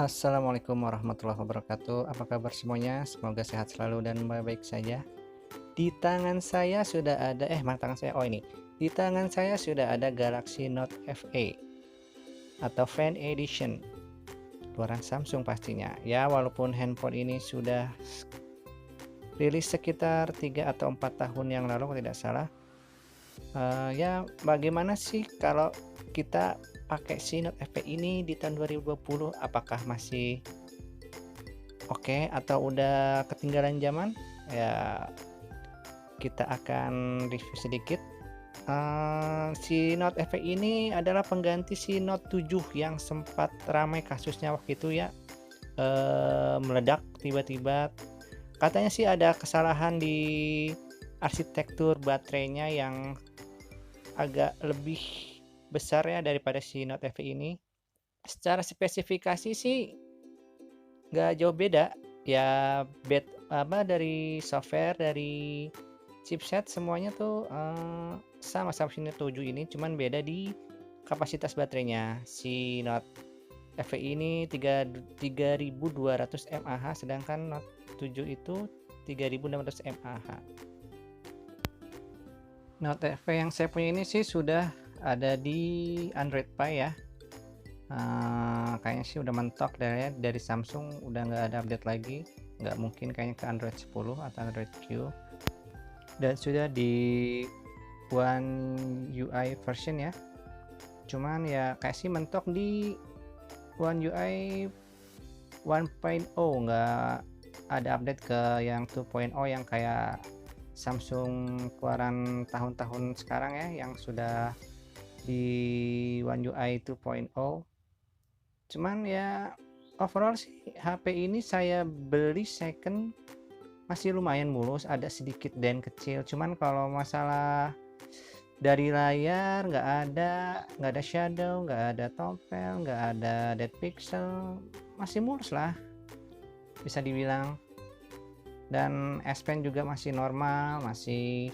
Assalamualaikum warahmatullahi wabarakatuh. Apa kabar semuanya? Semoga sehat selalu dan baik-baik saja. Di tangan saya sudah ada mana tangan saya? Oh, ini. Di tangan saya sudah ada Galaxy Note FE atau Fan Edition. Keluaran Samsung pastinya. Ya, walaupun handphone ini sudah rilis sekitar 3 atau 4 tahun yang lalu kalau tidak salah. Ya, bagaimana sih kalau kita pakai si Note FE ini di tahun 2020? Apakah masih oke atau udah ketinggalan zaman? Ya, kita akan review sedikit. Si Note FE ini adalah pengganti si Note 7 yang sempat ramai kasusnya waktu itu ya, meledak tiba-tiba. Katanya sih ada kesalahan di arsitektur baterainya yang agak lebih besar ya daripada si Note FE ini. Secara spesifikasi sih nggak jauh beda ya, dari software, dari chipset semuanya tuh sama si Note 7 ini, cuman beda di kapasitas baterainya. Si Note FE ini 3200 mAh, sedangkan Note 7 itu 3600 mAh. Note FE yang saya punya ini sih sudah ada di Android Pie ya. Kayaknya sih udah mentok dari Samsung, udah nggak ada update lagi, nggak mungkin kayaknya ke Android 10 atau Android Q, dan sudah di One UI version ya. Cuman ya kayak sih mentok di One UI 1.0, nggak ada update ke yang 2.0 yang kayak Samsung keluaran tahun-tahun sekarang ya, yang sudah di One UI 2.0. Cuman ya overall sih HP ini saya beli second masih lumayan mulus, ada sedikit dent kecil, cuman kalau masalah dari layar nggak ada shadow, nggak ada tompel, nggak ada dead pixel, masih mulus lah bisa dibilang. Dan S Pen juga masih normal, masih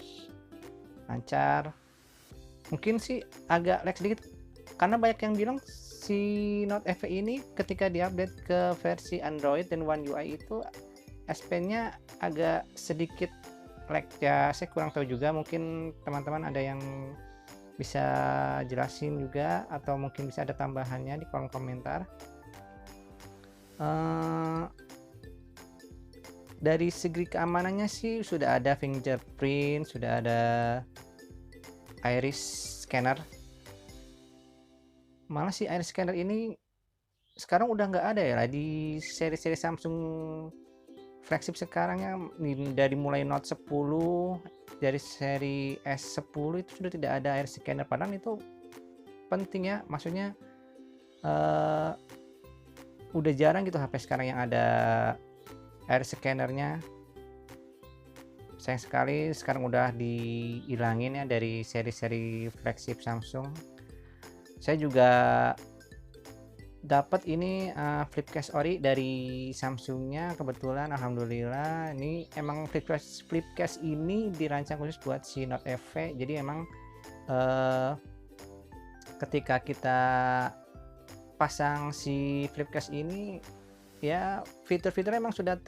lancar. Mungkin sih agak lag sedikit karena banyak yang bilang si Note FE ini ketika diupdate ke versi Android dan One UI itu S Pen-nya agak sedikit lag ya. Saya kurang tahu juga, mungkin teman-teman ada yang bisa jelasin juga atau mungkin bisa ada tambahannya di kolom komentar. Dari segi keamanannya sih sudah ada fingerprint, sudah ada iris scanner. Malah si iris scanner ini sekarang udah nggak ada ya di seri-seri Samsung flagship sekarang ya, dari mulai Note 10, dari seri S10 itu sudah tidak ada iris scanner, padahal itu penting ya, maksudnya udah jarang gitu HP sekarang yang ada iris scannernya. Sayang sekali sekarang udah dihilangin ya dari seri-seri flagship Samsung. Saya juga dapat ini flipcase ori dari Samsungnya kebetulan, alhamdulillah. Ini emang flipcase ini dirancang khusus buat si Note FE, jadi emang ketika kita pasang si flipcase ini ya, fitur-fitur emang sudah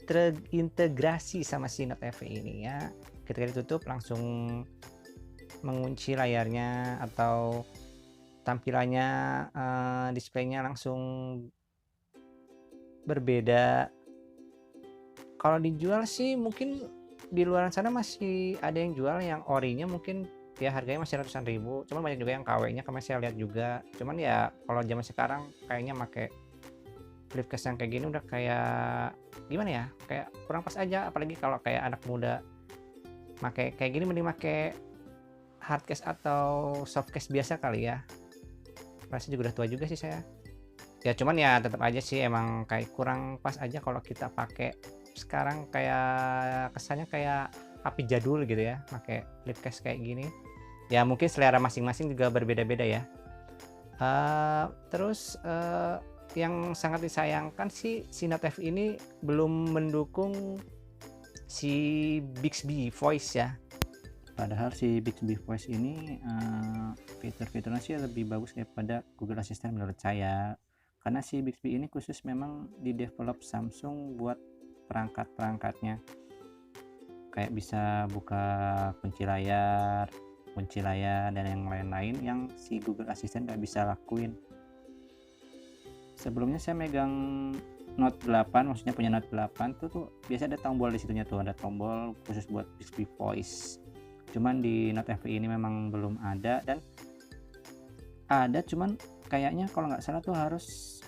terintegrasi sama si Note FE ini ya. Ketika ditutup langsung mengunci layarnya atau tampilannya, displaynya langsung berbeda. Kalau dijual sih mungkin di luar sana masih ada yang jual yang orinya, mungkin ya harganya masih ratusan ribu, cuman banyak juga yang KW-nya kemarin saya lihat juga. Cuman ya kalau zaman sekarang kayaknya pakai flipcase yang kayak gini udah kayak gimana ya, kayak kurang pas aja, apalagi kalau kayak anak muda pakai kayak gini mending pakai hardcase atau softcase biasa kali ya. Rasanya juga udah tua juga sih saya ya, cuman ya tetap aja sih emang kayak kurang pas aja kalau kita pakai sekarang, kayak kesannya kayak HP jadul gitu ya pakai flipcase kayak gini ya. Mungkin selera masing-masing juga berbeda-beda ya. Terus yang sangat disayangkan sih si Note FE ini belum mendukung si Bixby Voice ya. Padahal si Bixby Voice ini fitur-fiturnya sih lebih bagus daripada Google Assistant menurut saya, karena si Bixby ini khusus memang di develop Samsung buat perangkat-perangkatnya, kayak bisa buka kunci layar dan yang lain-lain yang si Google Assistant nggak bisa lakuin. Sebelumnya saya megang Note 8, maksudnya punya Note 8 tuh biasa ada tombol di situnya tuh, ada tombol khusus buat Bixby Voice. Cuman di Note FE ini memang belum ada, dan ada cuman kayaknya kalau nggak salah tuh harus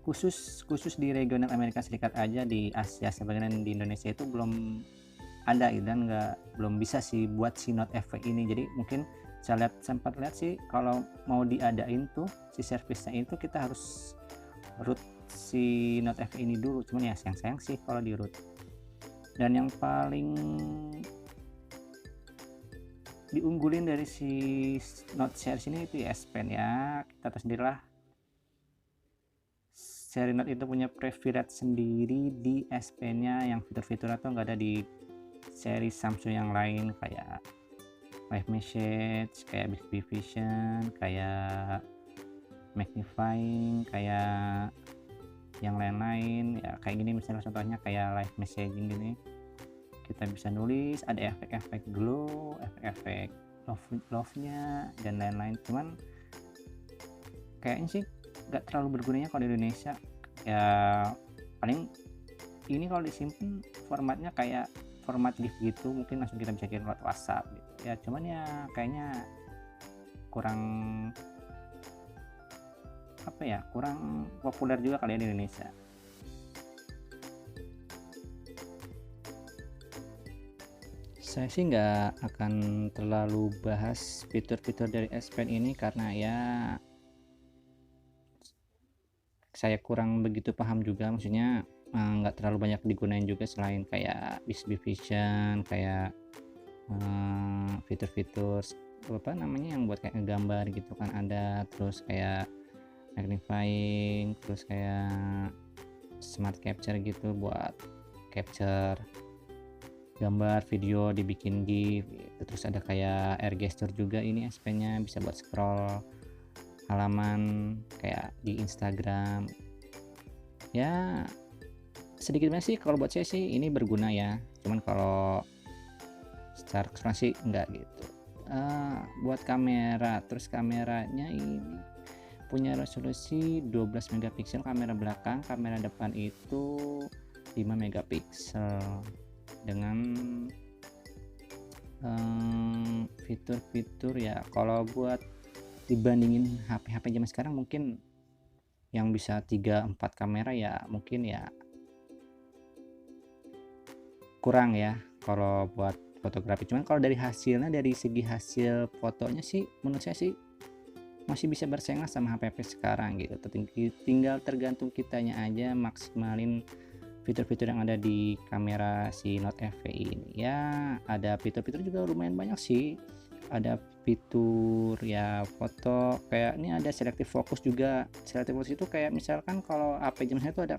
khusus di regional Amerika Serikat aja, di Asia sebagian di Indonesia itu belum ada gitu, dan belum bisa sih buat si Note FE ini. Jadi mungkin saya sempat lihat sih kalau mau diadain tuh si servisnya itu kita harus root si Note FE ini dulu, cuman ya sayang sih kalau di root. Dan yang paling diunggulin dari si Note series ini itu ya S Pen ya, kita tahu sendirilah seri Note itu punya privilege sendiri di S Pen nya, yang fitur-fiturnya tuh nggak ada di seri Samsung yang lain, kayak Live Message, kayak Bixby Vision, kayak magnifying, kayak yang lain-lain ya, kayak gini misalnya contohnya kayak live messaging gini, kita bisa nulis, ada efek-efek glow, efek-efek love-nya dan lain-lain. Cuman kayaknya sih nggak terlalu bergunanya kalau di Indonesia ya, paling ini kalau disimpan formatnya kayak format GIF gitu, mungkin langsung kita bisa kirim lewat WhatsApp gitu ya. Cuman ya kayaknya kurang apa ya, kurang populer juga kali ya di Indonesia. Saya sih nggak akan terlalu bahas fitur-fitur dari S Pen ini karena ya saya kurang begitu paham juga, maksudnya nggak terlalu banyak digunain juga selain kayak Bixby Vision, kayak fitur-fitur apa namanya yang buat kayak ngegambar gitu kan ada, terus kayak magnifying, terus kayak smart capture gitu buat capture gambar video dibikin GIF gitu. Terus ada kayak air gesture juga, ini S Pen nya bisa buat scroll halaman kayak di Instagram ya. Sedikit banyak sih kalau buat saya sih ini berguna ya, cuman kalau secara keseluruhan sih enggak gitu. Buat kamera, terus kameranya ini punya resolusi 12 megapiksel kamera belakang, kamera depan itu 5 megapiksel dengan fitur-fitur ya. Kalau buat dibandingin HP-HP zaman sekarang mungkin yang bisa 3-4 kamera ya mungkin ya kurang ya kalau buat fotografi. Cuman kalau dari hasilnya, dari segi hasil fotonya sih menurut saya sih masih bisa bersaing sama HP-HP sekarang gitu. Tinggal tergantung kitanya aja maksimalin fitur-fitur yang ada di kamera si Note FE ini ya. Ada fitur-fitur juga lumayan banyak sih, ada fitur ya foto kayak ini, ada selective focus juga. Selective focus itu kayak misalkan kalau HP zaman saya itu ada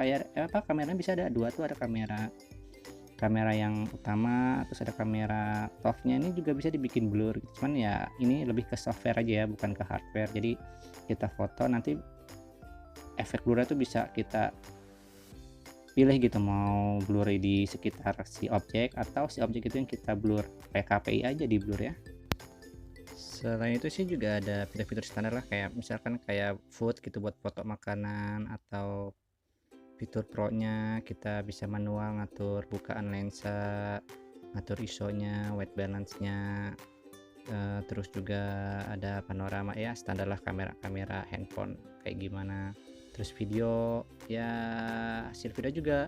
layar kameranya bisa ada dua tuh, ada kamera yang utama, terus ada kamera TOF-nya, ini juga bisa dibikin blur gitu. Cuman ya ini lebih ke software aja ya, bukan ke hardware. Jadi kita foto nanti efek blurnya tuh bisa kita pilih gitu, mau blur di sekitar si objek atau si objek itu yang kita blur, kayak KPI aja di blur ya. Selain itu sih juga ada fitur-fitur standar lah, kayak misalkan kayak food gitu buat foto makanan, atau fitur pro nya kita bisa manual ngatur bukaan lensa, ngatur ISO nya, white balance nya, terus juga ada panorama ya, standar lah kamera handphone kayak gimana. Terus video ya, hasil video juga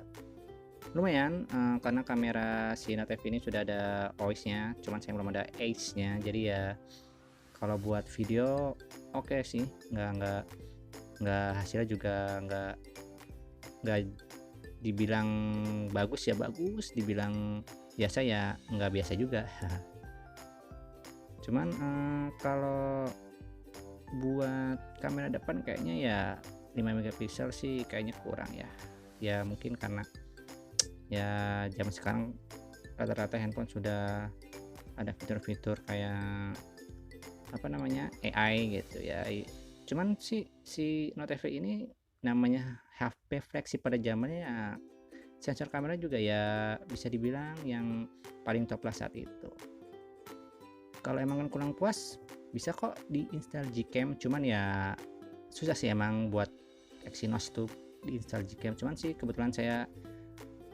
lumayan karena kamera si Note FE ini sudah ada OIS nya, cuman saya belum ada Edge nya. Jadi ya kalau buat video oke sih, nggak hasilnya juga nggak dibilang bagus ya bagus, dibilang biasa ya nggak biasa juga. Cuman kalau buat kamera depan kayaknya ya 5 megapiksel sih kayaknya kurang ya mungkin karena ya zaman sekarang rata-rata handphone sudah ada fitur-fitur kayak apa namanya AI gitu ya. Cuman sih si Note FE ini namanya HP flagship pada zamannya ya, sensor kamera juga ya bisa dibilang yang paling top lah saat itu. Kalau emang kan kurang puas, bisa kok diinstal Gcam, cuman ya susah sih emang buat Exynos tuh diinstal Gcam. Cuman sih kebetulan saya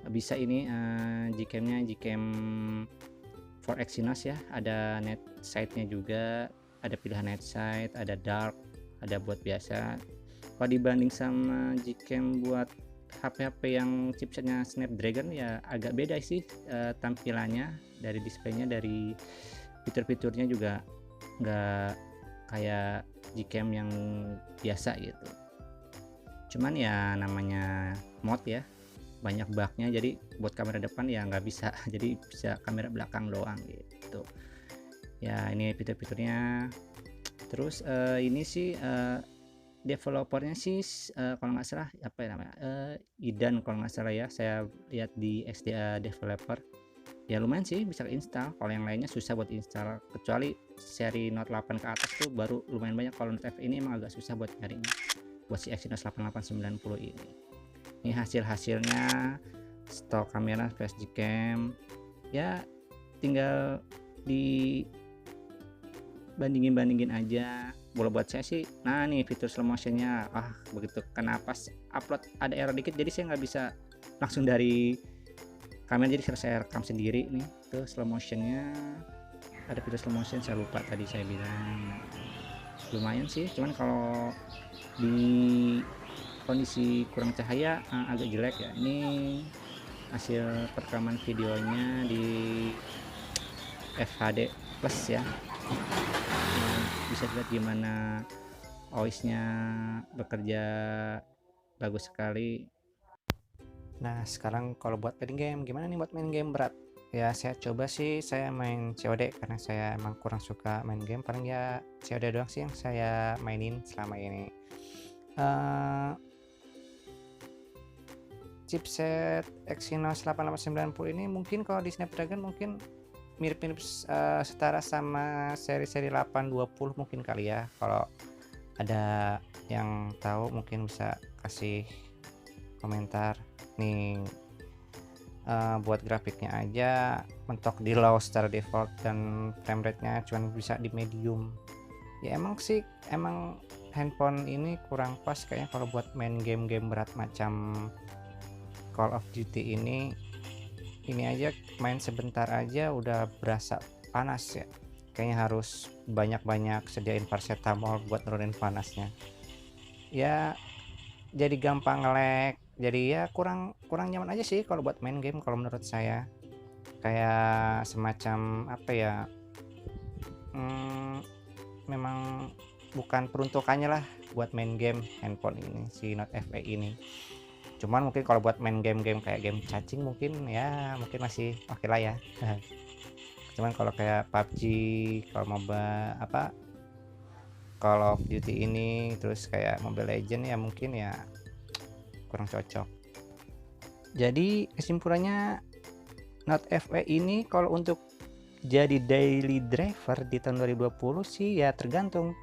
bisa ini Gcam-nya Gcam for Exynos ya, ada net side-nya juga, ada pilihan net side, ada dark, ada buat biasa. Kalau dibanding sama Gcam buat HP-HP yang chipsetnya Snapdragon ya agak beda sih tampilannya, dari displaynya, dari fitur-fiturnya juga nggak kayak Gcam yang biasa gitu. Cuman ya namanya mod ya, banyak bugnya, jadi buat kamera depan ya nggak bisa jadi bisa kamera belakang doang gitu ya. Ini fitur-fiturnya. Terus ini sih developernya sih kalau nggak salah apa ya namanya, Idan kalau nggak salah ya, saya lihat di XDA developer ya. Lumayan sih bisa install, kalau yang lainnya susah buat install, kecuali seri Note 8 ke atas tuh baru lumayan banyak. Kalau Note F ini emang agak susah buat nyarinya, buat si Exynos 8890 ini. Ini hasilnya stok kamera flash Gcam ya, tinggal di bandingin aja. Boleh buat saya sih, nah nih fitur slow motionnya, begitu kenapa upload ada error dikit, jadi saya nggak bisa langsung dari kamera, jadi saya rekam sendiri nih tuh slow motionnya. Ada fitur slow motion, saya lupa tadi saya bilang. Lumayan sih, cuman kalau di kondisi kurang cahaya agak jelek ya. Ini hasil perekaman videonya di FHD plus ya. Bisa lihat gimana voice-nya bekerja bagus sekali. Nah sekarang kalau buat main game, gimana nih buat main game berat? Ya saya coba sih, saya main COD karena saya emang kurang suka main game, paling ya COD doang sih yang saya mainin selama ini. Chipset Exynos 8890 ini mungkin kalau di Snapdragon mungkin mirip-mirip setara sama seri-seri 820 mungkin kali ya. Kalau ada yang tahu mungkin bisa kasih komentar nih. Buat grafiknya aja mentok di low secara default, dan frame rate nya cuma bisa di medium ya. Emang sih emang handphone ini kurang pas kayaknya kalau buat main game-game berat macam Call of Duty ini aja main sebentar aja udah berasa panas ya. Kayaknya harus banyak-banyak sediain paracetamol buat nurunin panasnya ya. Jadi gampang lag, jadi ya kurang nyaman aja sih kalau buat main game. Kalau menurut saya kayak semacam apa ya, memang bukan peruntukannya lah buat main game handphone ini, si Note FE ini. Cuman mungkin kalau buat main game-game kayak game cacing mungkin ya, mungkin masih oke lah ya. Cuman kalau kayak PUBG, kalau MOBA apa Call of Duty ini, terus kayak Mobile Legend ya mungkin ya kurang cocok. Jadi kesimpulannya, Note FE ini kalau untuk jadi daily driver di tahun 2020 sih ya tergantung.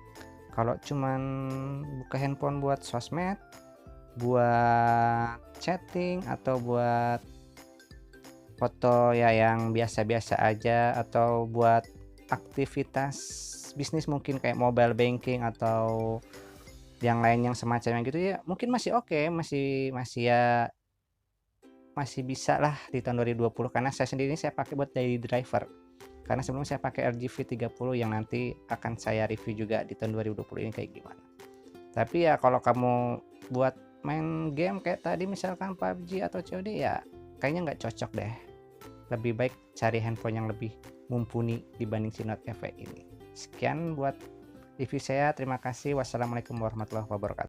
Kalau cuman buka handphone buat sosmed, buat chatting, atau buat foto ya yang biasa-biasa aja, atau buat aktivitas bisnis mungkin kayak mobile banking atau yang lain yang semacamnya gitu ya, mungkin masih oke, masih ya masih bisa lah di tahun 2020. Karena saya sendiri saya pakai buat daily driver, karena sebelumnya saya pakai RG V30 yang nanti akan saya review juga di tahun 2020 ini kayak gimana. Tapi ya kalau kamu buat main game kayak tadi misalkan PUBG atau COD ya kayaknya nggak cocok deh. Lebih baik cari handphone yang lebih mumpuni dibanding si Note FE ini. Sekian buat review saya, terima kasih. Wassalamualaikum warahmatullahi wabarakatuh.